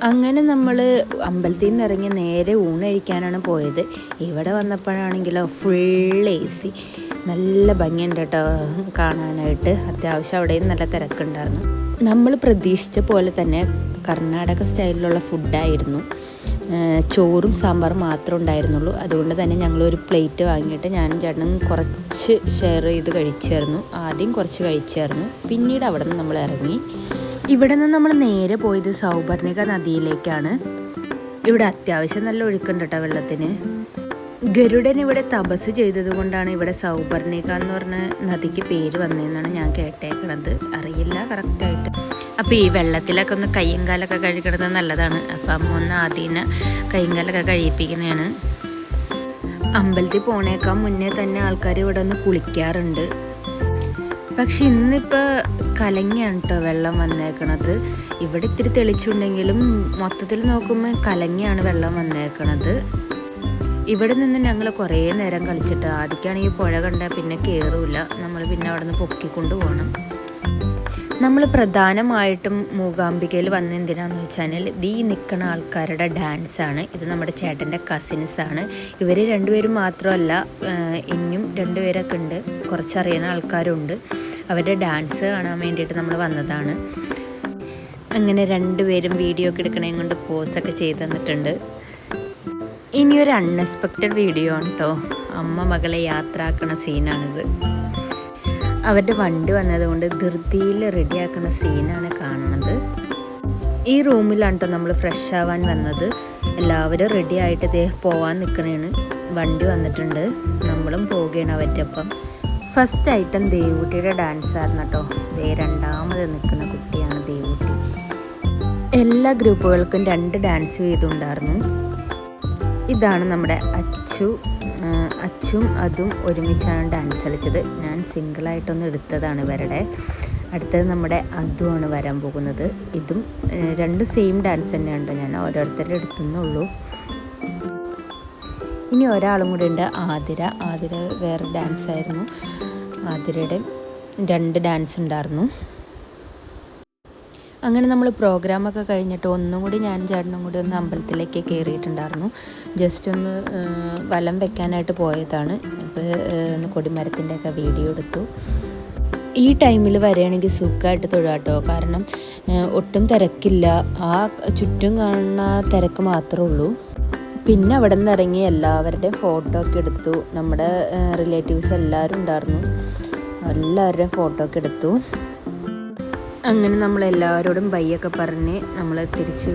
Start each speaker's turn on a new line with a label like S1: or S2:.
S1: അങ്ങനെ നമ്മൾ അമ്പലത്തിൽ നിന്ന് ഇറങ്ങി നേരെ ഊണ് കഴിക്കാനാണ് പോയത്. ഇവിടെ വന്നപ്പോഴാണെങ്കിലോ ഫുൾ AC, നല്ല ഭംഗിയുണ്ട് കേട്ടോ കാണാനായിട്ട്. അത്യാവശ്യം അവിടെയും നല്ല തിരക്കുണ്ടായിരുന്നു. നമ്മൾ പ്രതീക്ഷിച്ച പോലെ തന്നെ കർണാടക സ്റ്റൈലിലുള്ള ഫുഡായിരുന്നു. ചോറും സാമ്പാറും മാത്രമേ ഉണ്ടായിരുന്നുള്ളൂ. അതുകൊണ്ട് തന്നെ ഞങ്ങളൊരു പ്ലേറ്റ് വാങ്ങിയിട്ട് ഞാനും ചേട്ടനും കുറച്ച് ഷെയർ ചെയ്ത് കഴിച്ചായിരുന്നു. ആദ്യം കുറച്ച് കഴിച്ചായിരുന്നു, പിന്നീട് അവിടെ നിന്ന് നമ്മൾ ഇറങ്ങി. ഇവിടെ നിന്ന് നമ്മൾ നേരെ പോയത് സൗപർണിക നദിയിലേക്കാണ്. ഇവിടെ അത്യാവശ്യം നല്ല ഒഴുക്കുണ്ട് കേട്ടോ വെള്ളത്തിന്. ഗരുഡൻ ഇവിടെ തപസ് ചെയ്തത് കൊണ്ടാണ് ഇവിടെ സൗപർണിക എന്ന് പറഞ്ഞ നദിക്ക് പേര് വന്നതെന്നാണ് ഞാൻ കേട്ടേക്കണത്. അറിയില്ല കറക്റ്റായിട്ട്. അപ്പോൾ ഈ വെള്ളത്തിലൊക്കെ ഒന്ന് കയ്യും കാലൊക്കെ കഴുകണത് നല്ലതാണ്. അപ്പം അമ്മ ഒന്ന് ആദ്യം കയ്യും കാലൊക്കെ കഴിപ്പിക്കുന്നതാണ്. അമ്പലത്തിൽ പോണേക്കാൾ മുന്നേ തന്നെ ആൾക്കാർ ഇവിടെ ഒന്ന് കുളിക്കാറുണ്ട്. പക്ഷെ ഇന്നിപ്പോൾ കലങ്ങിയാണ് കേട്ടോ വെള്ളം വന്നേക്കണത്. ഇവിടെ ഇത്തിരി തെളിച്ചുണ്ടെങ്കിലും മൊത്തത്തിൽ നോക്കുമ്പോൾ കലങ്ങിയാണ് വെള്ളം വന്നേക്കണത്. ഇവിടെ നിന്ന് ഞങ്ങൾ കുറേ നേരം കളിച്ചിട്ട് ആദ്യമാണെങ്കിൽ പുഴ കണ്ടാൽ പിന്നെ കയറില്ല. നമ്മൾ പിന്നെ അവിടെ നിന്ന് പൊക്കിക്കൊണ്ട് പോകണം. നമ്മൾ പ്രധാനമായിട്ടും മൂകാംബികയിൽ വന്ന എന്തിനാന്ന് വെച്ചാൽ ഈ നിൽക്കുന്ന ആൾക്കാരുടെ ഡാൻസാണ്. ഇത് നമ്മുടെ ചേട്ടൻ്റെ കസിൻസാണ്. ഇവർ രണ്ടുപേരും മാത്രമല്ല, ഇനിയും രണ്ടുപേരൊക്കെ ഉണ്ട്, കുറച്ചറിയുന്ന ആൾക്കാരുണ്ട്. അവരുടെ ഡാൻസ് കാണാൻ വേണ്ടിയിട്ട് നമ്മൾ വന്നതാണ്. അങ്ങനെ രണ്ടുപേരും വീഡിയോ ഒക്കെ എടുക്കണേം കൊണ്ട് പോസൊക്കെ ചെയ്ത് തന്നിട്ടുണ്ട്. ഇനിയൊരു അൺഎക്സ്പെക്റ്റഡ് വീഡിയോ ആണ് കേട്ടോ. അമ്മ മകളെ യാത്രയാക്കുന്ന സീനാണിത്. അവരുടെ വണ്ടി വന്നതുകൊണ്ട് ധൃതിയിൽ റെഡിയാക്കുന്ന സീനാണ് കാണുന്നത്. ഈ റൂമിലാണ് കേട്ടോ നമ്മൾ ഫ്രഷ് ആവാൻ വന്നത്. എല്ലാവരും റെഡി ആയിട്ട് പോവാൻ നിൽക്കണേണ്. വണ്ടി വന്നിട്ടുണ്ട്, നമ്മളും പോവുകയാണ് അവരുടെ ഒപ്പം. ഫസ്റ്റ് ഐറ്റം ദേവൂട്ടിയുടെ ഡാൻസ് ആയിരുന്നു കേട്ടോ. രണ്ടാമത് നിൽക്കുന്ന കുട്ടിയാണ് ദേവൂട്ടി. എല്ലാ ഗ്രൂപ്പുകൾക്കും 2 ഡാൻസ് വീതമുണ്ടായിരുന്നു. ഇതാണ് നമ്മുടെ അച്ചും അതും ഒരുമിച്ചാണ് ഡാൻസ് കളിച്ചത്. ഞാൻ സിംഗിളായിട്ടൊന്ന് എടുത്തതാണ് ഇവരുടെ. അടുത്തത് നമ്മുടെ അതുമാണ് വരാൻ പോകുന്നത്. ഇതും 2 സെയിം ഡാൻസ് തന്നെയുണ്ട്. ഞാൻ ഓരോരുത്തരുടെ എടുത്തുന്നുള്ളൂ. ഇനി ഒരാളും കൂടി ഉണ്ട്, ആതിര വേറെ ഡാൻസ് ആയിരുന്നു. ആതിരയുടെ 2 ഡാൻസ് ഉണ്ടായിരുന്നു. അങ്ങനെ നമ്മൾ പ്രോഗ്രാമൊക്കെ കഴിഞ്ഞിട്ട് ഒന്നും കൂടി ഞാൻ ചേട്ടനും കൂടി ഒന്ന് അമ്പലത്തിലേക്ക് കയറിയിട്ടുണ്ടായിരുന്നു. ജസ്റ്റ് ഒന്ന് വലം വെക്കാനായിട്ട് പോയതാണ്. അപ്പോൾ ഒന്ന് കൊടിമരത്തിൻ്റെയൊക്കെ വീഡിയോ എടുത്തു. ഈ ടൈമിൽ വരികയാണെങ്കിൽ സുഖമായിട്ട് തൊഴാട്ടോ. കാരണം ഒട്ടും തിരക്കില്ല. ആ ചുറ്റും കാണുന്ന തിരക്ക് മാത്രമേ ഉള്ളൂ. പിന്നെ അവിടെ നിന്ന് ഇറങ്ങി എല്ലാവരുടെയും ഫോട്ടോ ഒക്കെ എടുത്തു. നമ്മുടെ റിലേറ്റീവ്സ് എല്ലാവരും ഉണ്ടായിരുന്നു. എല്ലാവരുടെയും ഫോട്ടോ ഒക്കെ എടുത്തു. അങ്ങനെ നമ്മളെല്ലാവരോടും ബൈയൊക്കെ പറഞ്ഞ് നമ്മൾ തിരിച്ച്